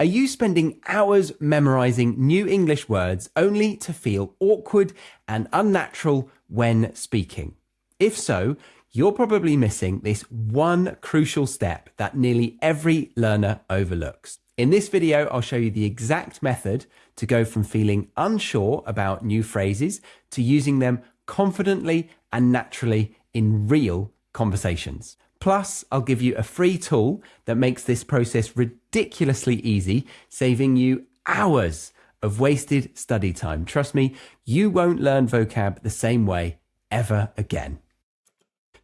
Are you spending hours memorizing new English words only to feel awkward and unnatural when speaking? If so, you're probably missing this one crucial step that nearly every learner overlooks. In this video, I'll show you the exact method to go from feeling unsure about new phrases to using them confidently and naturally in real conversations. Plus, I'll give you a free tool that makes this process ridiculously easy, saving you hours of wasted study time. Trust me, you won't learn vocab the same way ever again.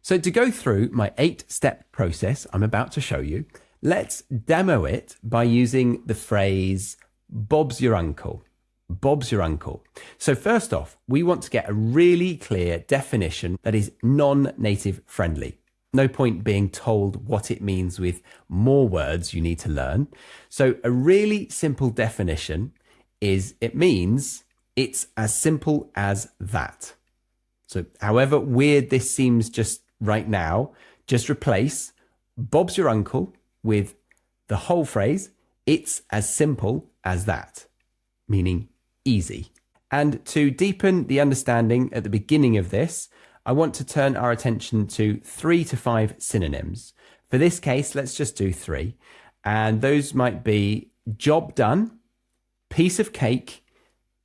So to go through my 8-step process I'm about to show you, let's demo it by using the phrase, Bob's your uncle. Bob's your uncle. So first off, we want to get a really clear definition that is non-native friendly. No point being told what it means with more words you need to learn. So a really simple definition is it means it's as simple as that. So however weird this seems just right now, just replace Bob's your uncle with the whole phrase, it's as simple as that, meaning easy. And to deepen the understanding at the beginning of this, I want to turn our attention to 3 to 5 synonyms. For this case, let's just do 3. And those might be job done, piece of cake,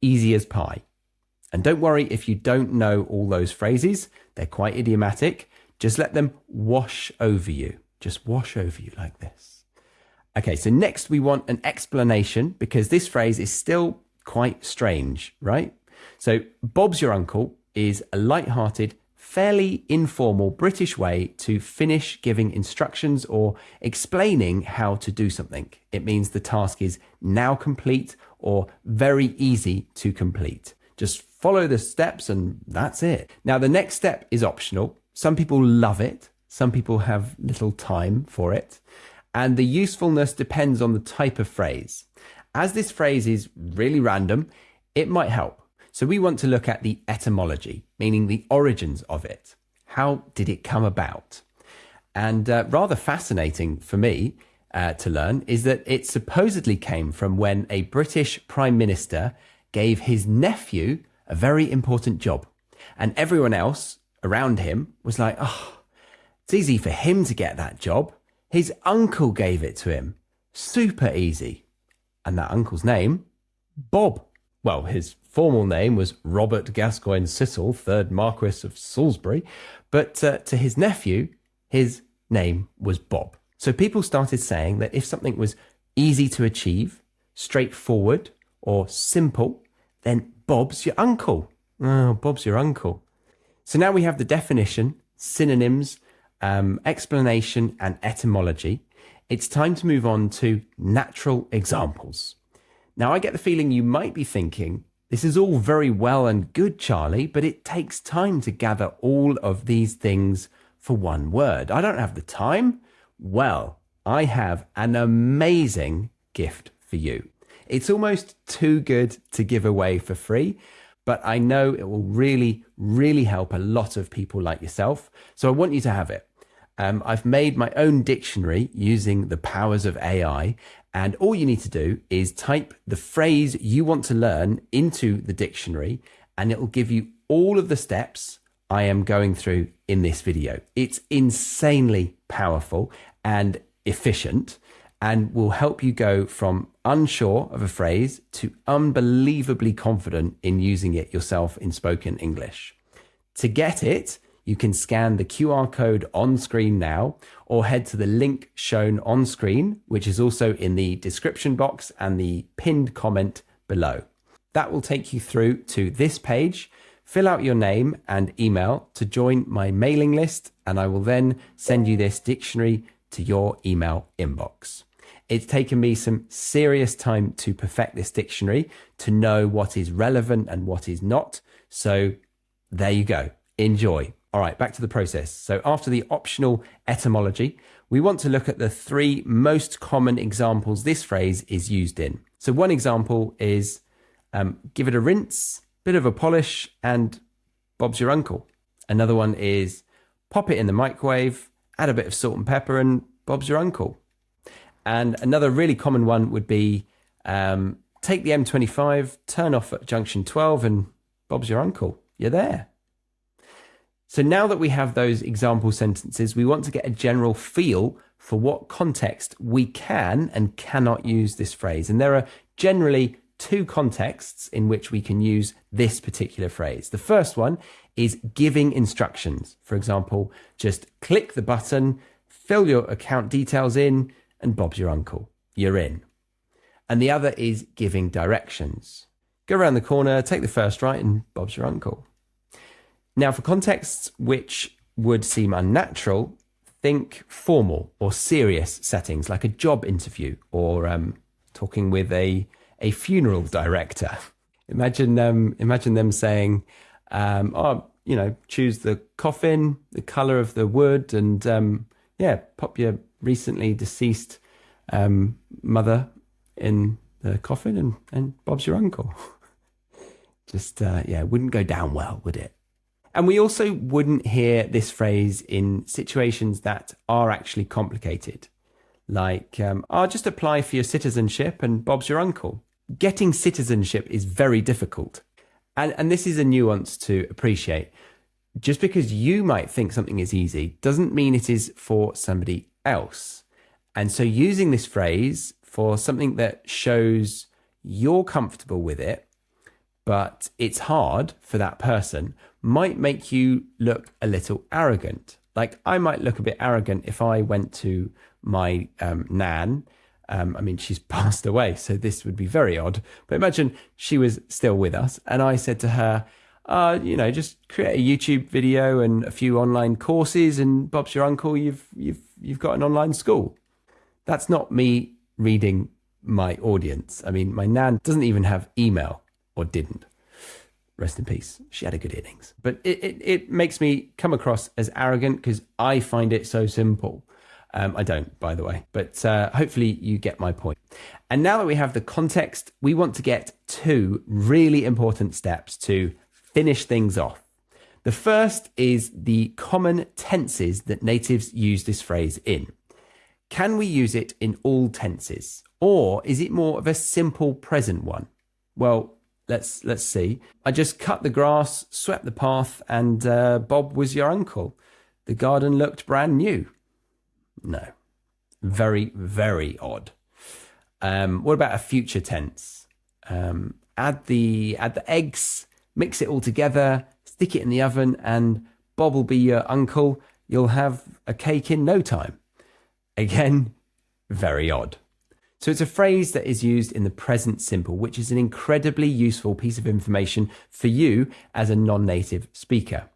easy as pie. And don't worry if you don't know all those phrases. They're quite idiomatic. Just let them wash over you. Just wash over you like this. Okay, so next we want an explanation because this phrase is still quite strange, right? So Bob's your uncle is a light-hearted, fairly informal British way to finish giving instructions or explaining how to do something. It means the task is now complete or very easy to complete. Just follow the steps and that's it. Now, the next step is optional. Some people love it. Some people have little time for it. And the usefulness depends on the type of phrase. As this phrase is really random, it might help. So we want to look at the etymology, meaning the origins of it. How did it come about? And rather fascinating for me to learn is that it supposedly came from when a British Prime Minister gave his nephew a very important job. And everyone else around him was like, oh, it's easy for him to get that job. His uncle gave it to him. Super easy. And that uncle's name, Bob. Well, his formal name was Robert Gascoigne Cecil, 3rd Marquess of Salisbury, but to his nephew, his name was Bob. So people started saying that if something was easy to achieve, straightforward, or simple, then Bob's your uncle. Oh, Bob's your uncle. So now we have the definition, synonyms, explanation, and etymology. It's time to move on to natural examples. Now, I get the feeling you might be thinking, this is all very well and good, Charlie, but it takes time to gather all of these things for one word. I don't have the time. Well, I have an amazing gift for you. It's almost too good to give away for free, but I know it will really, really help a lot of people like yourself. So I want you to have it. I've made my own dictionary using the powers of AI, and all you need to do is type the phrase you want to learn into the dictionary, and it will give you all of the steps I am going through in this video. It's insanely powerful and efficient, and will help you go from unsure of a phrase to unbelievably confident in using it yourself in spoken English. To get it, you can scan the QR code on screen now or head to the link shown on screen, which is also in the description box and the pinned comment below. That will take you through to this page. Fill out your name and email to join my mailing list, and I will then send you this dictionary to your email inbox. It's taken me some serious time to perfect this dictionary, to know what is relevant and what is not. So there you go. Enjoy. All right, back to the process. So after the optional etymology, we want to look at the 3 most common examples this phrase is used in. So one example is give it a rinse, bit of a polish, and Bob's your uncle. Another one is pop it in the microwave, add a bit of salt and pepper, and Bob's your uncle. And another really common one would be take the M25, turn off at junction 12, and Bob's your uncle. You're there. So now that we have those example sentences, we want to get a general feel for what context we can and cannot use this phrase. And there are generally two contexts in which we can use this particular phrase. The first one is giving instructions. For example, just click the button, fill your account details in, and Bob's your uncle. You're in. And the other is giving directions. Go around the corner, take the first right, and Bob's your uncle. Now, for contexts which would seem unnatural, think formal or serious settings like a job interview or talking with a funeral director. Imagine them saying, choose the coffin, the color of the wood, and pop your recently deceased mother in the coffin, and Bob's your uncle. Just wouldn't go down well, would it? And we also wouldn't hear this phrase in situations that are actually complicated, like, I'll just apply for your citizenship and Bob's your uncle. Getting citizenship is very difficult. And this is a nuance to appreciate. Just because you might think something is easy doesn't mean it is for somebody else. And so using this phrase for something that shows you're comfortable with it, but it's hard for that person, might make you look a little arrogant. Like I might look a bit arrogant if I went to my nan. She's passed away, so this would be very odd. But imagine she was still with us and I said to her, just create a YouTube video and a few online courses and Bob's your uncle, you've got an online school. That's not me reading my audience. I mean, my nan doesn't even have email, or didn't. Rest in peace. She had a good innings. But it makes me come across as arrogant because I find it so simple. I don't, by the way, but hopefully you get my point. And now that we have the context, we want to get two really important steps to finish things off. The first is the common tenses that natives use this phrase in. Can we use it in all tenses, or is it more of a simple present one? Well, let's see. I just cut the grass, swept the path, and Bob was your uncle. The garden looked brand new. No. Very, very odd. What about a future tense? Add the eggs, mix it all together, stick it in the oven, and Bob will be your uncle. You'll have a cake in no time. Again, very odd. So it's a phrase that is used in the present simple, which is an incredibly useful piece of information for you as a non-native speaker.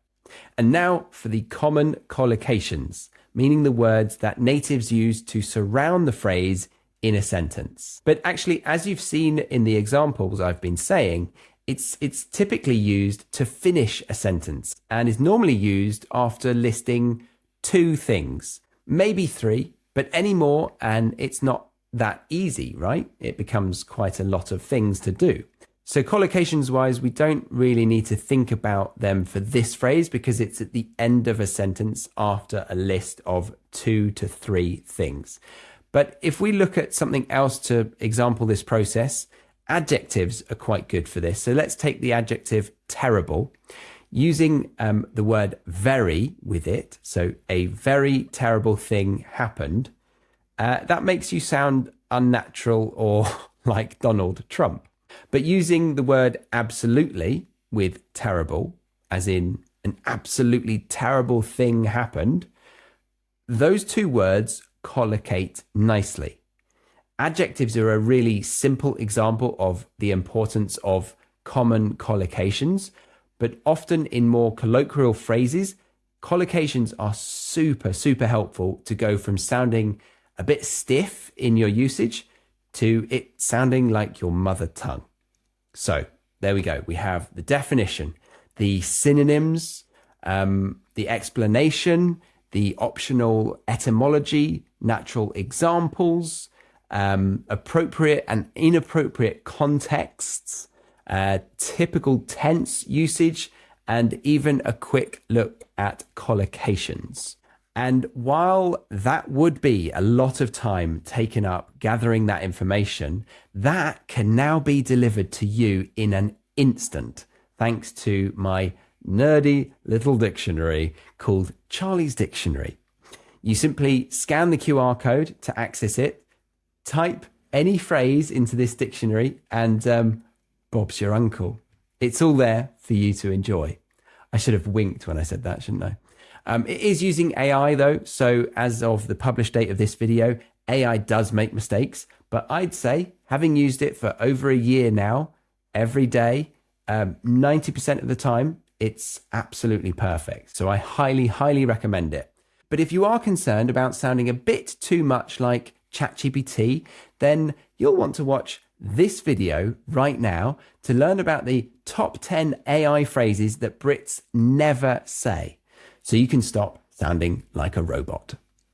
And now for the common collocations, meaning the words that natives use to surround the phrase in a sentence. But actually, as you've seen in the examples I've been saying, it's typically used to finish a sentence and is normally used after listing two things, maybe three, but any more and it's not that easy, right? It becomes quite a lot of things to do. So collocations wise, we don't really need to think about them for this phrase because it's at the end of a sentence after a list of 2 to 3 things. But if we look at something else to example this process, adjectives are quite good for this. So let's take the adjective terrible, using the word very with it. So a very terrible thing happened. That makes you sound unnatural or like Donald Trump. But using the word absolutely with terrible, as in an absolutely terrible thing happened, those two words collocate nicely. Adjectives are a really simple example of the importance of common collocations, but often in more colloquial phrases, collocations are super, super helpful to go from sounding a bit stiff in your usage to it sounding like your mother tongue. So there we go. We have the definition, the synonyms, the explanation, the optional etymology, natural examples, appropriate and inappropriate contexts, typical tense usage, and even a quick look at collocations. And while that would be a lot of time taken up gathering that information, that can now be delivered to you in an instant, thanks to my nerdy little dictionary called Charlie's Dictionary. You simply scan the QR code to access it, type any phrase into this dictionary, and Bob's your uncle. It's all there for you to enjoy. I should have winked when I said that, shouldn't I? It is using AI though, so as of the published date of this video, AI does make mistakes, but I'd say, having used it for over a year now, every day, 90% of the time, it's absolutely perfect. So I highly, highly recommend it. But if you are concerned about sounding a bit too much like ChatGPT, then you'll want to watch this video right now to learn about the top 10 AI phrases that Brits never say, so you can stop sounding like a robot.